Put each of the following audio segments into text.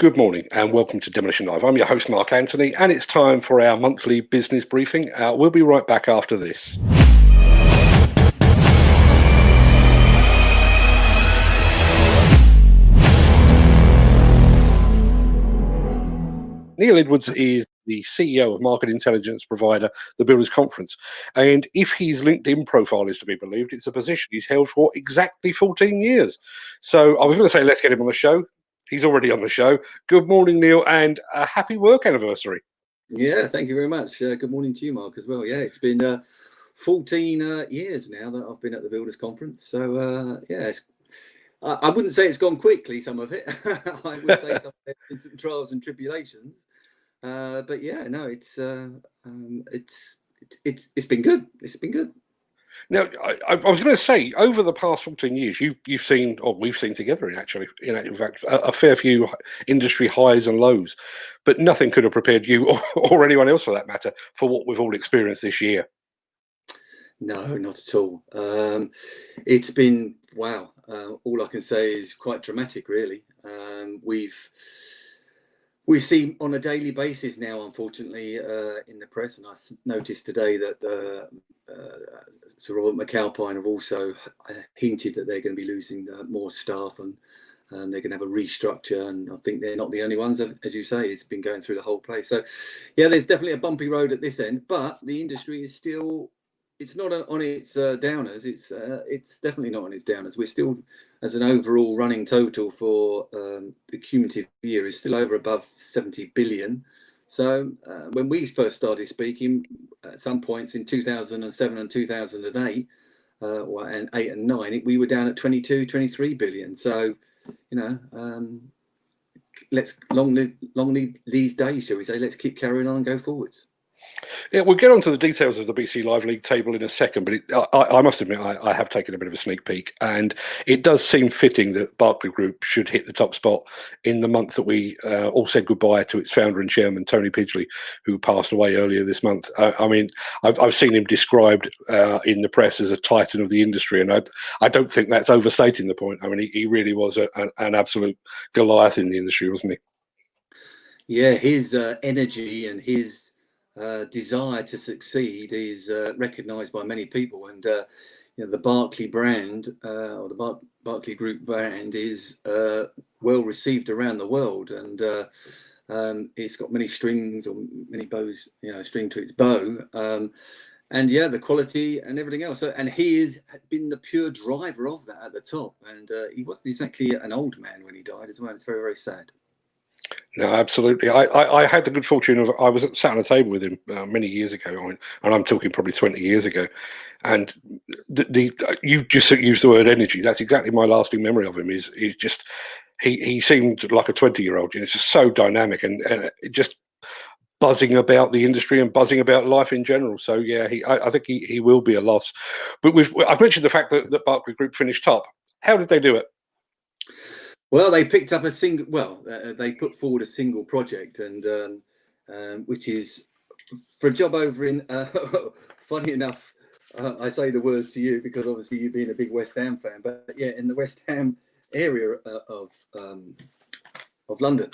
Good morning and welcome to Demolition Live. I'm your host, Mark Anthony, and it's time for our monthly business briefing. We'll be right back after this. Neil Edwards is the CEO of market intelligence provider, the Builders Conference. And if his LinkedIn profile is to be believed, it's a position he's held for exactly 14 years. So I was going to say, let's get him on the show. He's already on the show. Good morning, Neil, and a happy work anniversary. Yeah, thank you very much. Good morning to you, Mark, as well. Yeah, it's been 14 years now that I've been at the Builders Conference. So, I wouldn't say it's gone quickly, some of it. I would say there's been some trials and tribulations. But yeah, no, it's been good. It's been good. Now, I was going to say, over the past 14 years, you've seen, or we've seen together, in fact, a fair few industry highs and lows, but nothing could have prepared you or anyone else, for that matter, for what we've all experienced this year. No, not at all. It's been, wow. All I can say is quite dramatic, really. We see on a daily basis now, unfortunately, in the press, and I noticed today that Sir Robert McAlpine have also hinted that they're going to be losing more staff and they're going to have a restructure. And I think they're not the only ones, as you say. It's been going through the whole place. So, yeah, there's definitely a bumpy road at this end, but the industry is still. It's not on its downers. It's definitely not on its downers. We're still, as an overall running total for the cumulative year, is still over above 70 billion. So when we first started speaking, at some points in 2007 and 2008, and 8 and 9, we were down at 22, 23 billion. So, let's long live these days, shall we say? Let's keep carrying on and go forwards. Yeah, we'll get on to the details of the BC Live League table in a second, but I must admit I have taken a bit of a sneak peek, and it does seem fitting that Berkeley Group should hit the top spot in the month that we all said goodbye to its founder and chairman, Tony Pidgley, who passed away earlier this month. I've seen him described in the press as a titan of the industry, and I don't think that's overstating the point. I mean, he really was an absolute Goliath in the industry, wasn't he? Yeah, his energy and his desire to succeed is recognised by many people, and the Berkeley brand or the Berkeley Group brand is well received around the world, and it's got many strings or many bows, string to its bow, and yeah, the quality and everything else. And he has been the pure driver of that at the top, and he wasn't exactly an old man when he died as well. It's very, very sad. No, absolutely. I had the good fortune of I was sat on a table with him many years ago, and I'm talking probably 20 years ago. And you just used the word energy. That's exactly my lasting memory of him. Is just he seemed like a 20-year-old. Just so dynamic and just buzzing about the industry and buzzing about life in general. So yeah, I think he will be a loss. But I've mentioned the fact that Berkeley Group finished top. How did they do it? Well, they picked up they put forward a single project, and which is for a job over in. Funny enough, I say the words to you because obviously you being a big West Ham fan, but yeah, in the West Ham area of London.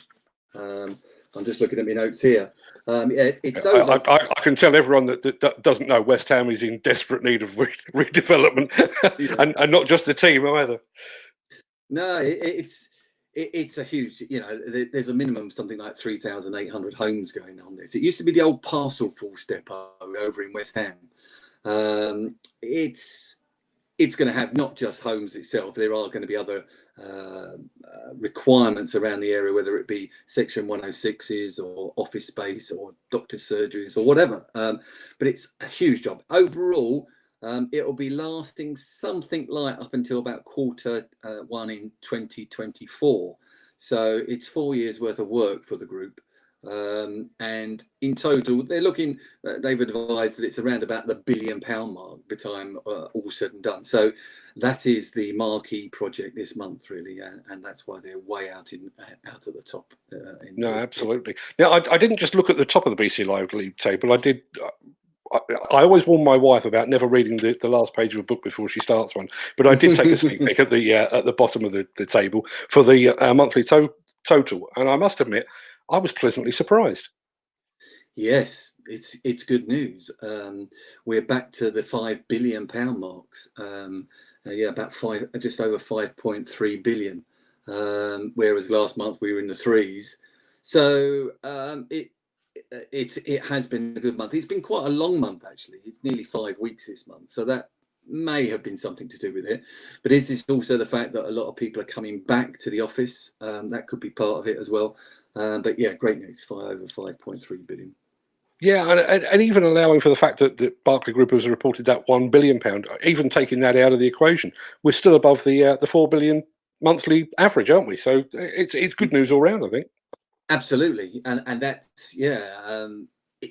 I'm just looking at my notes here. It's over. I can tell everyone that doesn't know West Ham is in desperate need of redevelopment, yeah. and not just the team either. No, it's a huge, there's a minimum something like 3,800 homes going on this. It used to be the old Parcelforce depot over in West Ham. It's going to have not just homes itself. There are going to be other requirements around the area, whether it be Section 106s or office space or doctor surgeries or whatever. But it's a huge job. Overall, it will be lasting something like up until about quarter one in 2024. So it's 4 years worth of work for the group. And in total, they've advised that it's around about the £1 billion mark by the time all said and done. So that is the marquee project this month, really. And that's why they're way out at the top. No, absolutely. Now, I didn't just look at the top of the BC Live League table. I did. I always warn my wife about never reading the last page of a book before she starts one, but I did take a sneak peek at the bottom of the table for the monthly total. And I must admit, I was pleasantly surprised. Yes, it's good news. We're back to the £5 billion marks. Yeah, just over 5.3 billion. Whereas last month we were in the threes. So it has been a good month. It's been quite a long month actually. It's nearly 5 weeks this month. So that may have been something to do with it. But is this also the fact that a lot of people are coming back to the office? That could be part of it as well. But yeah, great news. Over 5.3 billion. Yeah, and even allowing for the fact that Barclay Group has reported that £1 billion, even taking that out of the equation, we're still above the 4 billion monthly average, aren't we? So it's good news all round, I think. Absolutely, and that's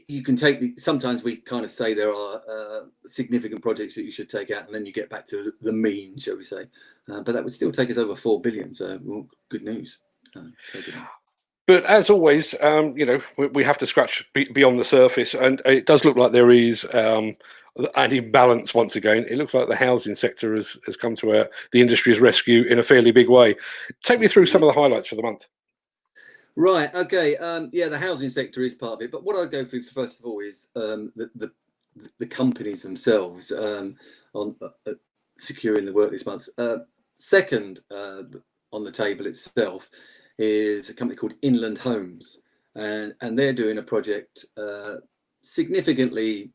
you can take sometimes we kind of say there are significant projects that you should take out, and then you get back to the mean, shall we say? But that would still take us over 4 billion. So good news. Very good news. But as always, we have to scratch beyond the surface, and it does look like there is an imbalance once again. It looks like the housing sector has come to the industry's rescue in a fairly big way. Take me through some of the highlights for the month. Right. Okay. Yeah, the housing sector is part of it, but what I'll go through first of all is the companies themselves on securing the work this month. Second on the table itself is a company called Inland Homes, and they're doing a project significantly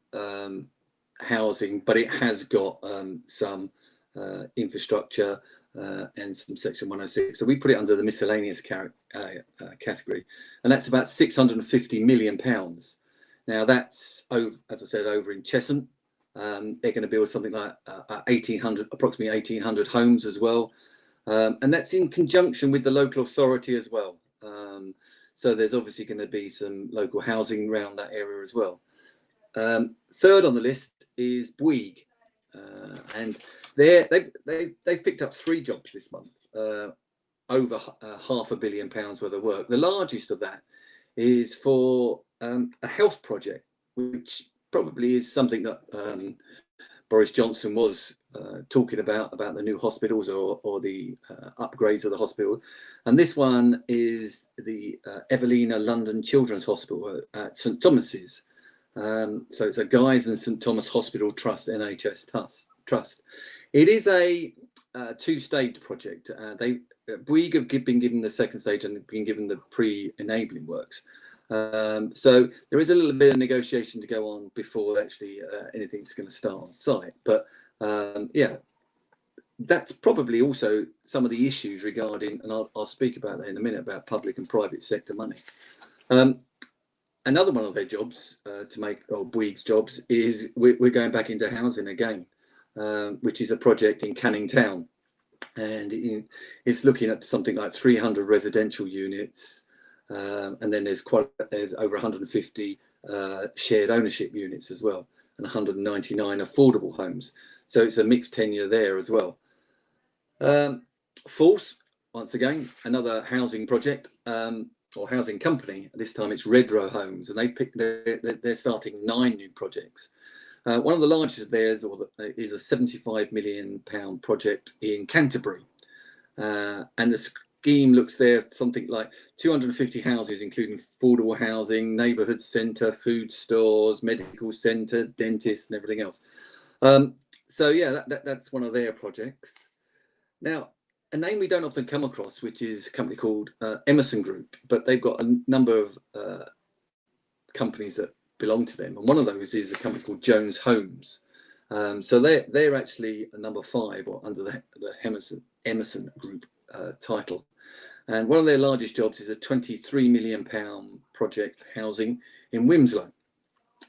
housing, but it has got some infrastructure and some Section 106. So we put it under the miscellaneous category, and that's about £650 million. Now that's as I said, over in Cheshunt. They're going to build something like approximately 1,800 homes as well. And that's in conjunction with the local authority as well. So there's obviously going to be some local housing around that area as well. Third on the list is Bwig, and they've picked up 3 jobs this month, over £500 million worth of work. The largest of that is for a health project, which probably is something that Boris Johnson was talking about the new hospitals or the upgrades of the hospital. And this one is the Evelina London Children's Hospital at St Thomas's. So it's a Guy's and St Thomas Hospital Trust, NHS Trust. It is a 2-stage project. Bwig have been given the 2nd stage and been given the pre-enabling works. So there is a little bit of negotiation to go on before actually anything's going to start on site. But yeah, that's probably also some of the issues regarding, and I'll speak about that in a minute, about public and private sector money. Another one of their jobs Bwig's jobs is we're going back into housing again, which is a project in Canning Town, and it's looking at something like 300 residential units. And then there's over 150 shared ownership units as well, and 199 affordable homes. So it's a mixed tenure there as well. Fourth, once again, another housing project or housing company. This time it's Redrow Homes, and they're starting 9 new projects. One of the largest of theirs is a £75 million project in Canterbury, and the scheme looks there something like 250 houses, including affordable housing, neighbourhood centre, food stores, medical centre, dentists, and everything else. So yeah, that's one of their projects. Now, a name we don't often come across, which is a company called Emerson Group, but they've got a number of companies that belong to them, and one of those is a company called Jones Homes. So they're actually a number 5 or under the Emerson Group title. And one of their largest jobs is a £23 million project for housing in Wimslow.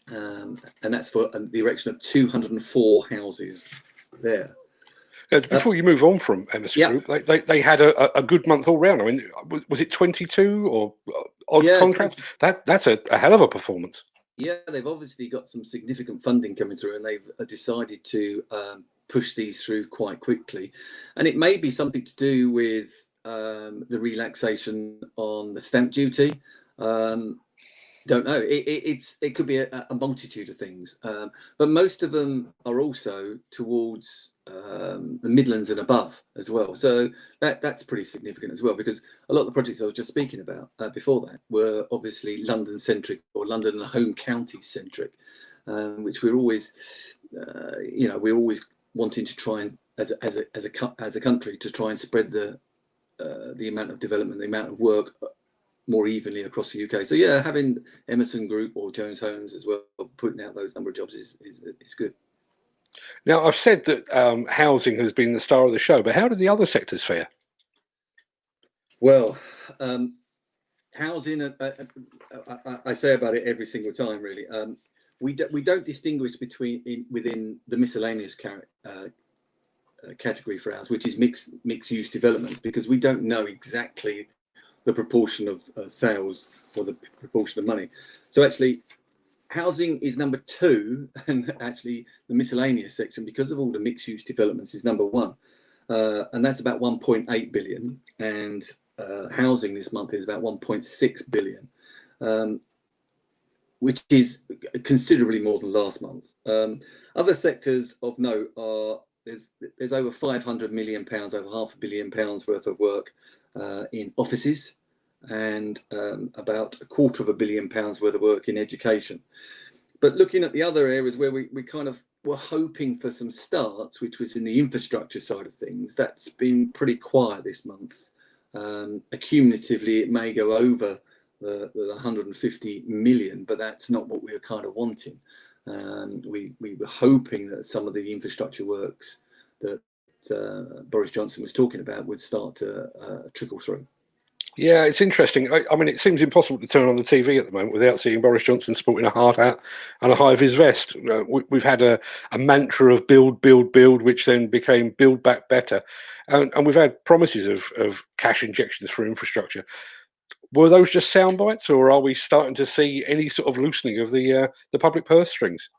And that's for the erection of 204 houses there. Before you move on from Emerson Group, they had a good month all round. I mean, was it 22 or odd contracts? That's a hell of a performance. Yeah, they've obviously got some significant funding coming through, and they've decided to push these through quite quickly. And it may be something to do with the relaxation on the stamp duty. Don't know. It could be a multitude of things, but most of them are also towards the Midlands and above as well. So that's pretty significant as well, because a lot of the projects I was just speaking about before that were obviously London centric, or London and home county centric, which we're always, we're always wanting to try and as a country to try and spread the amount of development, the amount of work more evenly across the UK. So yeah, having Emerson Group or Jones Homes as well putting out those number of jobs is good. Now, I've said that housing has been the star of the show, but how did the other sectors fare? Well, housing, I say about it every single time, really. We don't distinguish within the miscellaneous category for ours, which is mixed use developments, because we don't know exactly the proportion of sales or the proportion of money. So actually, housing is number 2, and actually the miscellaneous section, because of all the mixed use developments, is number 1, and that's about 1.8 billion. And housing this month is about 1.6 billion, which is considerably more than last month. Other sectors of note are there's over 500 million pounds, over £500 million worth of work in offices, and about £250 million worth of work in education. But looking at the other areas where we kind of were hoping for some starts, which was in the infrastructure side of things, that's been pretty quiet this month. Accumulatively, it may go over the 150 million, but that's not what we were kind of wanting. We were hoping that some of the infrastructure works that Boris Johnson was talking about would start to trickle through. Yeah, it's interesting. I mean, it seems impossible to turn on the TV at the moment without seeing Boris Johnson sporting a hard hat and a high-vis vest. We've had a mantra of build, build, build, which then became build back better. And we've had promises of cash injections for infrastructure. Were those just sound bites, or are we starting to see any sort of loosening of the public purse strings?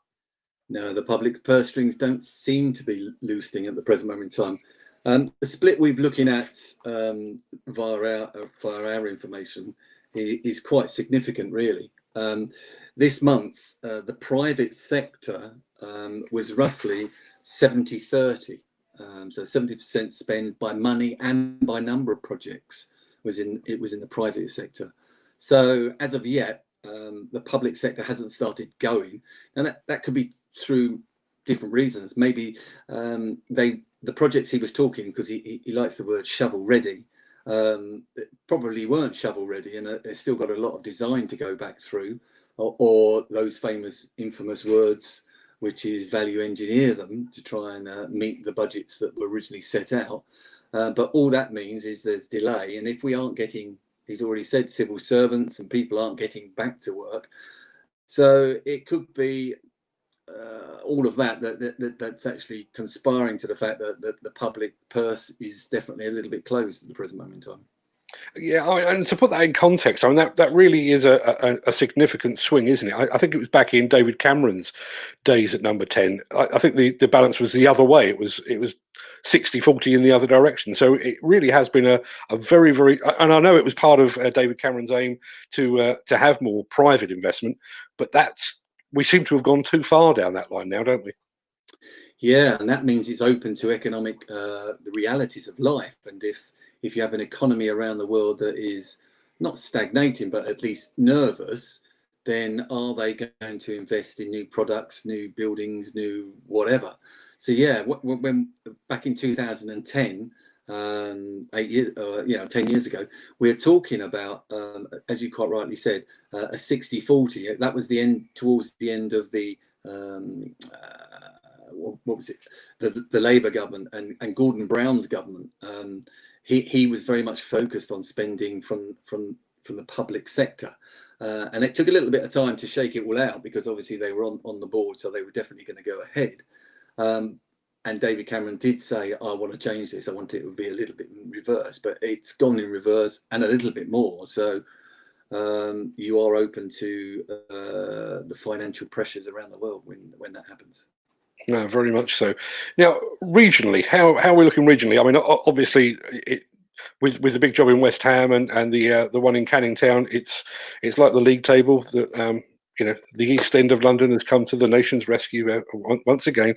No, the public purse strings don't seem to be loosening at the present moment in time. The split we're looking at via our information is quite significant, really. This month, the private sector was roughly 70-30. So 70% spent by money and by number of projects was in the private sector. So as of yet, the public sector hasn't started going, and that could be through different reasons. Maybe the projects he was talking, because he likes the word shovel ready, probably weren't shovel ready, and they've still got a lot of design to go back through, or those infamous words, which is value engineer them to try and meet the budgets that were originally set out. But all that means is there's delay, and if we aren't getting, he's already said, civil servants and people aren't getting back to work, so it could be all of that's actually conspiring to the fact that the public purse is definitely a little bit closed at the present moment in time. Yeah, and to put that in context, I mean that really is a significant swing, isn't it? I think it was back in David Cameron's days at number 10. I think the balance was the other way. It was 60-40 in the other direction. So it really has been a very, very, and I know it was part of David Cameron's aim to have more private investment, but we seem to have gone too far down that line now, don't we? Yeah, and that means it's open to economic the realities of life. And if you have an economy around the world that is not stagnating, but at least nervous, then are they going to invest in new products, new buildings, new whatever? So yeah, when back in 2010, 10 years ago, we're talking about, as you quite rightly said, a 60-40. That was towards the end of the what was it? The Labour government and Gordon Brown's government. He was very much focused on spending from the public sector, and it took a little bit of time to shake it all out, because obviously they were on the board, so they were definitely going to go ahead. And David Cameron did say, I want to change this. I want it to be a little bit in reverse, but it's gone in reverse and a little bit more. So you are open to the financial pressures around the world when that happens. No, very much so. Now, regionally, how are we looking regionally? I mean, obviously, with the big job in West Ham and the one in Canning Town, it's like the league table that the East End of London has come to the nation's rescue once again.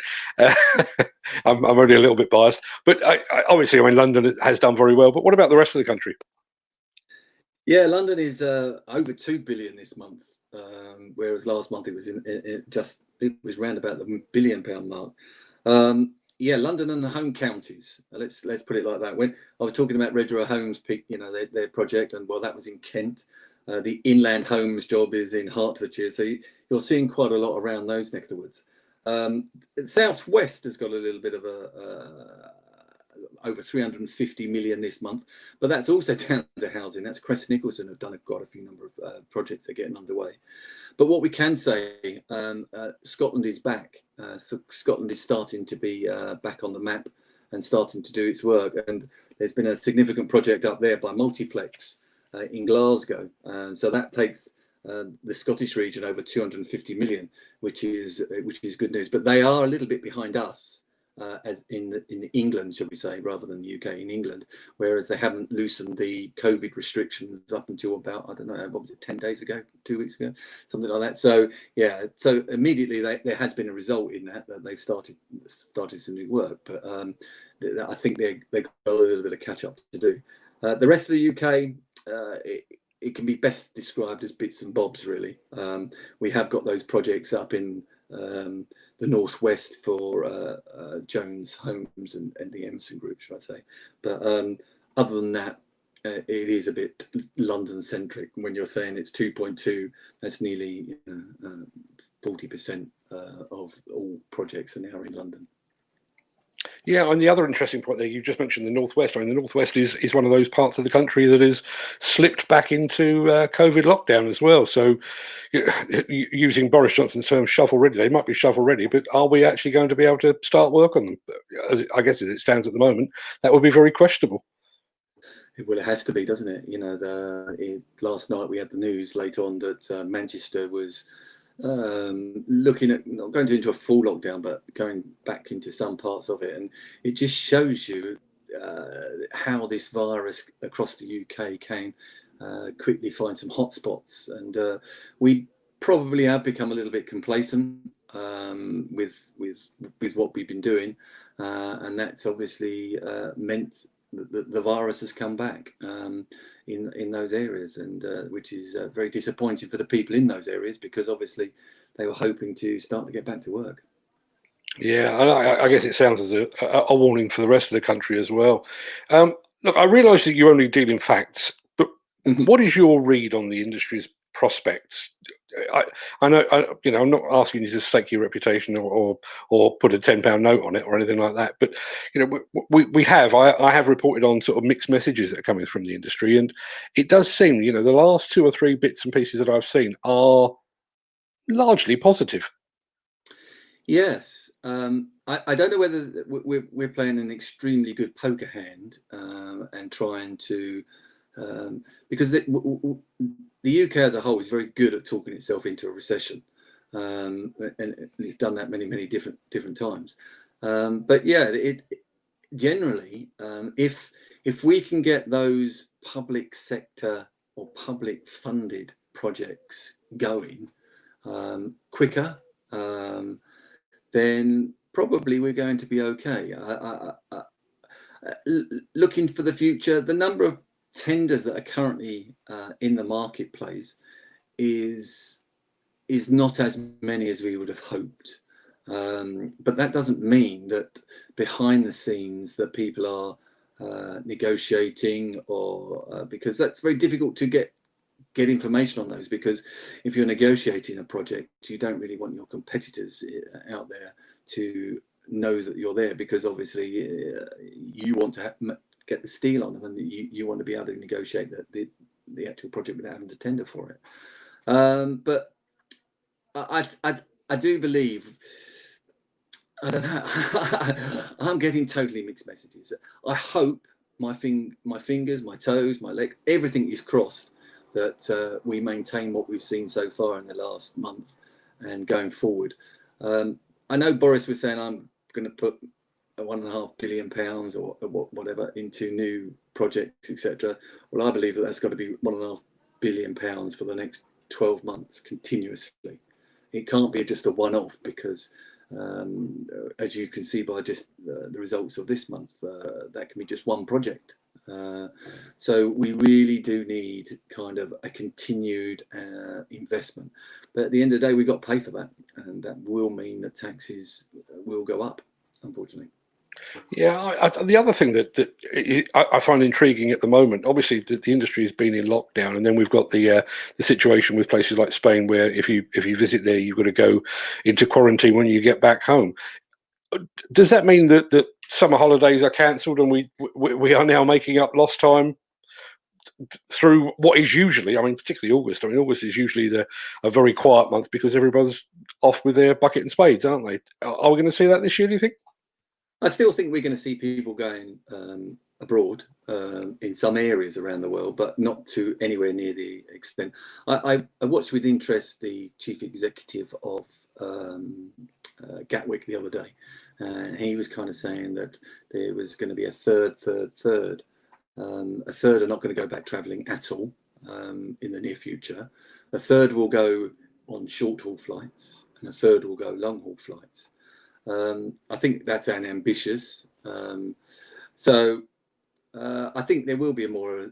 I'm only a little bit biased, but obviously, London has done very well. But what about the rest of the country? Yeah, London is over 2 billion this month, whereas last month it was it was round about the £1 billion mark. Yeah, London and the home counties. Let's put it like that. When I was talking about Redrow Homes, their project, and well, that was in Kent. The Inland Homes job is in Hertfordshire, so you're seeing quite a lot around those neck of the woods. South West has got a little bit of over 350 million this month, but that's also down to housing. That's Crest Nicholson have done quite a few number of projects they're getting underway. But what we can say, Scotland is back. So Scotland is starting to be back on the map and starting to do its work. And there's been a significant project up there by Multiplex in Glasgow. So that takes the Scottish region over 250 million, which is good news. But they are a little bit behind us. As in England, shall we say, rather than the UK, in England, whereas they haven't loosened the COVID restrictions up until about, I don't know, what was it, 10 days ago, 2 weeks ago, something like that. So yeah, so immediately there has been a result in that they've started some new work, but I think they've got a little bit of catch up to do. The rest of the UK, it can be best described as bits and bobs, really. We have got those projects up in the northwest for Jones Homes and the Emerson Group, should I say? But other than that, it is a bit London centric. When you're saying it's 2.2, that's nearly 40% of all projects are now in London. Yeah, and the other interesting point there, you just mentioned the Northwest. The Northwest is one of those parts of the country that has slipped back into COVID lockdown as well. So using Boris Johnson's term, shovel ready, they might be shovel ready, but are we actually going to be able to start work on them? I guess as it stands at the moment, that would be very questionable. Well, it has to be, doesn't it? Last night we had the news late on that Manchester was looking at not going into a full lockdown, but going back into some parts of it, and it just shows you how this virus across the UK can quickly find some hotspots, and we probably have become a little bit complacent with what we've been doing, and that's obviously meant the virus has come back in those areas, and which is very disappointing for the people in those areas, because obviously they were hoping to start to get back to work. Yeah, I guess it sounds as a warning for the rest of the country as well. Look, I realise that you only deal in facts, but what is your read on the industry's prospects? I know, I'm not asking you to stake your reputation or put a £10 note on it or anything like that. But I have reported on sort of mixed messages that are coming from the industry, and it does seem, the last 2 or 3 bits and pieces that I've seen are largely positive. Yes, I don't know whether we're playing an extremely good poker hand and trying to because the UK as a whole is very good at talking itself into a recession, and it's done that many different times. But yeah, it generally, if we can get those public sector or public funded projects going quicker, then probably we're going to be okay. Looking for the future, the number of tenders that are currently in the marketplace is not as many as we would have hoped, but that doesn't mean that behind the scenes that people are negotiating, or because that's very difficult to get information on those, because if you're negotiating a project, you don't really want your competitors out there to know that you're there, because obviously you want to get the steel on them, and you want to be able to negotiate the actual project without having to tender for it. But I do believe, I don't know, I'm getting totally mixed messages. I hope my fingers, my toes, my leg, everything is crossed that we maintain what we've seen so far in the last month and going forward. I know Boris was saying I'm going to put £1.5 billion or whatever into new projects, etc. Well, I believe that that's got to be £1.5 billion for the next 12 months continuously. It can't be just a one-off, because as you can see by just the results of this month, that can be just one project. So we really do need kind of a continued investment. But at the end of the day, we've got to pay for that, and that will mean that taxes will go up, unfortunately. Yeah, the other thing that I find intriguing at the moment, obviously the industry has been in lockdown, and then we've got the situation with places like Spain, where if you visit there, you've got to go into quarantine when you get back home. Does that mean that summer holidays are cancelled, and we are now making up lost time through what is usually, I mean, particularly August? I mean, August is usually a very quiet month because everybody's off with their bucket and spades, aren't they? Are we going to see that this year, do you think? I still think we're going to see people going abroad in some areas around the world, but not to anywhere near the extent. I watched with interest the chief executive of Gatwick the other day, and he was kind of saying that there was going to be a third. A third are not going to go back travelling at all in the near future. A third will go on short haul flights, and a third will go long haul flights. I think that's an ambitious. So I think there will be more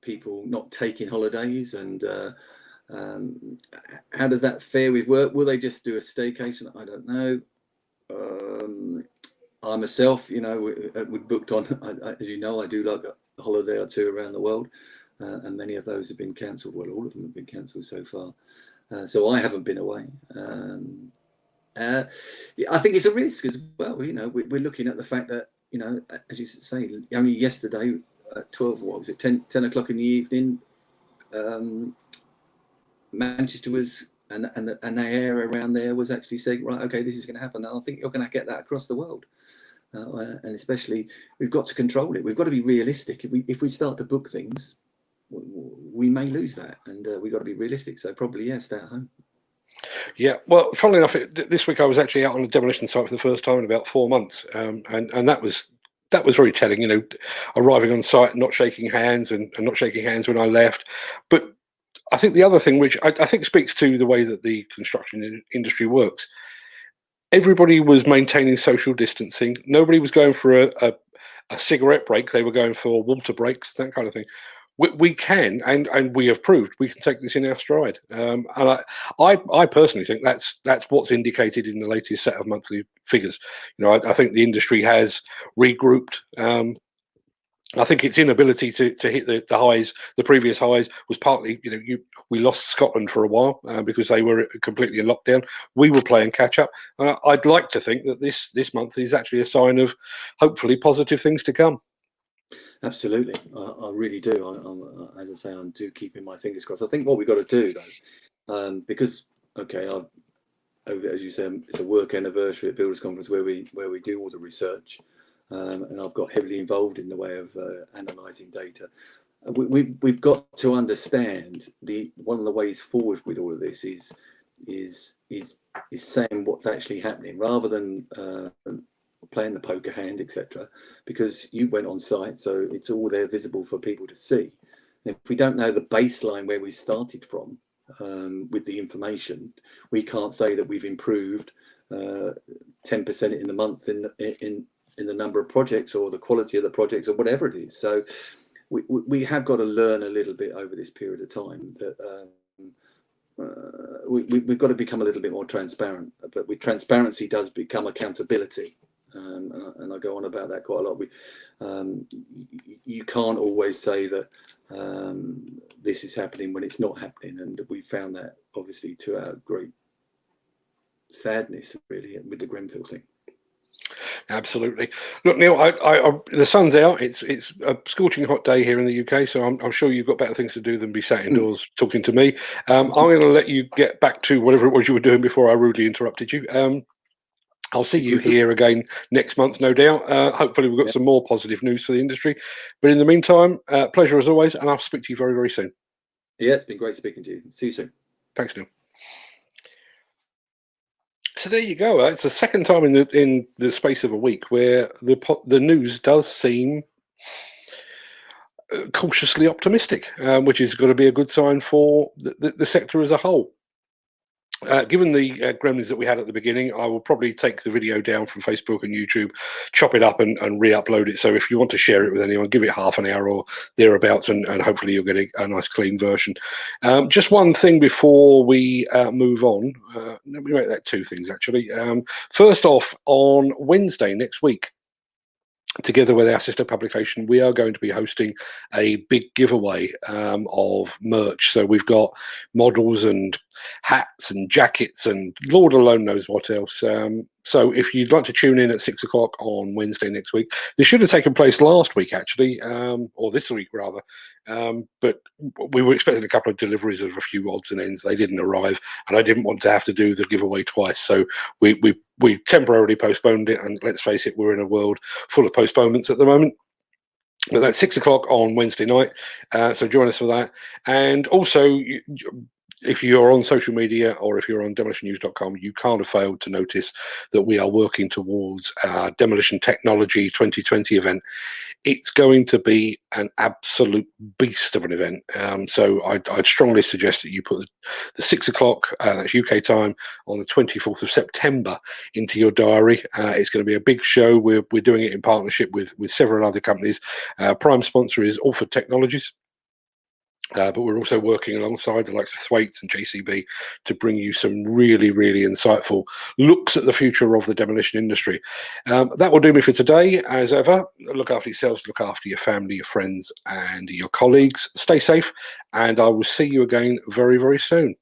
people not taking holidays. And how does that fare with work? Will they just do a staycation? I don't know. I myself, we booked on, as you know, I do like a holiday or two around the world, and many of those have been cancelled. Well, all of them have been cancelled so far. So I haven't been away. I think it's a risk as well. We're looking at the fact that, as you say, only yesterday at 10 o'clock in the evening, Manchester was, and the area around there was actually saying, right, okay, this is going to happen. And I think you're going to get that across the world. And especially, we've got to control it. We've got to be realistic. If we start to book things, we may lose that, and we've got to be realistic. So probably, stay at home. Yeah, well, funnily enough, this week I was actually out on a demolition site for the first time in about 4 months, and that was very telling. Arriving on site, not shaking hands, and not shaking hands when I left. But I think the other thing, which I think speaks to the way that the construction industry works, everybody was maintaining social distancing. Nobody was going for a cigarette break. They were going for water breaks, that kind of thing. We can, and we have proved we can take this in our stride. And I personally think that's what's indicated in the latest set of monthly figures. I think the industry has regrouped. I think its inability to hit the highs, the previous highs, was partly, we lost Scotland for a while because they were completely in lockdown. We were playing catch up. And I'd like to think that this month is actually a sign of hopefully positive things to come. Absolutely, I really do. As I say, I'm keeping my fingers crossed. I think what we've got to do, though, because as you said, it's a work anniversary at Builders Conference where we do all the research, and I've got heavily involved in the way of analysing data. We've got to understand one of the ways forward with all of this is saying what's actually happening rather than playing the poker hand, etc. Because you went on site, so it's all there visible for people to see. And if we don't know the baseline where we started from with the information, we can't say that we've improved 10% in the month in the number of projects or the quality of the projects or whatever it is. So we have got to learn a little bit over this period of time that we've got to become a little bit more transparent. But with transparency does become accountability. And I go on about that quite a lot. You can't always say that this is happening when it's not happening, and we found that obviously to our great sadness, really, with the Grenfell thing. Absolutely. Look, Neil, the sun's out. It's a scorching hot day here in the UK, so I'm sure you've got better things to do than be sat indoors talking to me. I'm going to let you get back to whatever it was you were doing before I rudely interrupted you. I'll see you here again next month, no doubt. Hopefully we've got some more positive news for the industry. But in the meantime, pleasure as always, and I'll speak to you very, very soon. Yeah, it's been great speaking to you. See you soon. Thanks, Neil. So there you go. It's the second time in the space of a week where the news does seem cautiously optimistic, which is going to be a good sign for the sector as a whole. Given the gremlins that we had at the beginning, I will probably take the video down from Facebook and YouTube, chop it up and re-upload it. So if you want to share it with anyone, give it half an hour or thereabouts, and hopefully you'll get a nice clean version. Just one thing before we move on. Let me make that two things, actually. First off, on Wednesday next week, together with our sister publication, we are going to be hosting a big giveaway of merch. So we've got models and hats and jackets and Lord alone knows what else. So if you'd like to tune in at 6 o'clock on Wednesday next week, this should have taken place last week, actually, or this week rather. But we were expecting a couple of deliveries of a few odds and ends. They didn't arrive, and I didn't want to have to do the giveaway twice. So we temporarily postponed it. And let's face it, we're in a world full of postponements at the moment. But that's 6 o'clock on Wednesday night. So join us for that. And also, if you're on social media or if you're on demolitionnews.com, you can't have failed to notice that we are working towards our Demolition Technology 2020 event. It's going to be an absolute beast of an event. So I'd strongly suggest that you put the 6 o'clock, that's UK time, on the 24th of September into your diary. It's going to be a big show. We're doing it in partnership with several other companies. Prime sponsor is Alford Technologies. But we're also working alongside the likes of Thwaites and JCB to bring you some really, really insightful looks at the future of the demolition industry. That will do me for today. As ever, look after yourselves, look after your family, your friends, and your colleagues. Stay safe, and I will see you again very, very soon.